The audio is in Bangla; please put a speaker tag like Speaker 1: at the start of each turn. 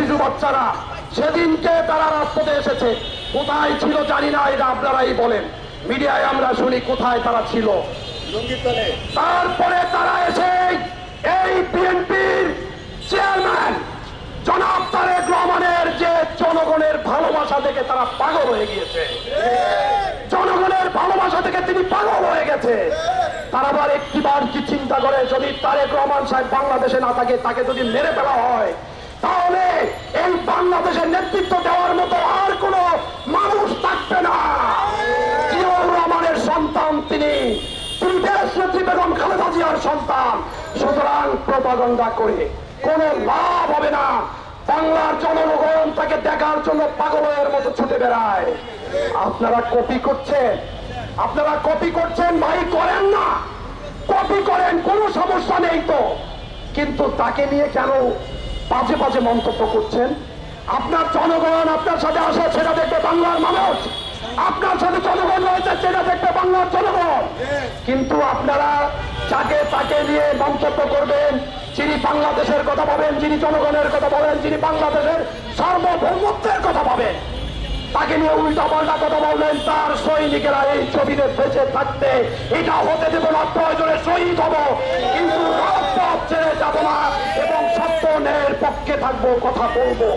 Speaker 1: শিশু বাচ্চারা সেদিনকে তারা রাজপথে এসেছে, কোথায় ছিল জানি না, এটা আপনারাই বলেন। মিডিয়ায় আমরা শুনি কোথায় তারা ছিল। তারপরে তারা এসে এই বিএনপির চেয়ারম্যান জনাব তারেক রহমানের যে জনগণের ভালোবাসা থেকে তারা পাগল হয়ে গিয়েছে, জনগণের ভালোবাসা থেকে তিনি পাগল হয়ে গেছে। তারা আবার একটিবার কি চিন্তা করে, যদি তারেক রহমান সাহেব বাংলাদেশে না থাকে, তাকে যদি মেরে ফেলা হয়, তাহলে এই বাংলাদেশের নেতৃত্ব দেওয়ার মতো আর কোন মানুষ থাকবে না। জিয়াউর রহমানের সন্তান তিনি দেশ নেত্রী বেগম খালেদা জিয়ার সন্তান। সুতরাং প্রপাগান্ডা করে কোন লাভ হবে না। বাংলার জনগণ তাকে দেখার জন্য পাগলের মতো ছুটে বেড়ায়। আপনারা কপি করছেন, আপনারা কপি করছেন, ভাই করেন না, কপি করেন, কোনো সমস্যা নেই তো, কিন্তু তাকে নিয়ে কেন বাজে বাজে মন্তব্য করছেন? আপনার জনগণ আপনার সাথে আসে, সেটা দেখবে বাংলার মানুষ। আপনার সাথে জনগণ রয়েছে, সেটা দেখবে বাংলার জনগণ। কিন্তু আপনারা যাকে তাকে নিয়ে মন্তব্য করবেন, যিনি বাংলাদেশের কথা পাবেন, যিনি জনগণের কথা বলেন, যিনি বাংলাদেশের সার্বভৌমত্বের কথা পাবেন, তাকে নিয়ে উল্টা পাল্টা কথা বলবেন। তার সৈনিকেরা এই ছবিতে বেঁচে থাকতে এটা হতে দেব না, প্রয়োজনে শহীদ হব, কিন্তু রাজপথ ছেড়ে যাব না এবং সত্য ন্যায়ের পক্ষে থাকবো, কথা বলবো।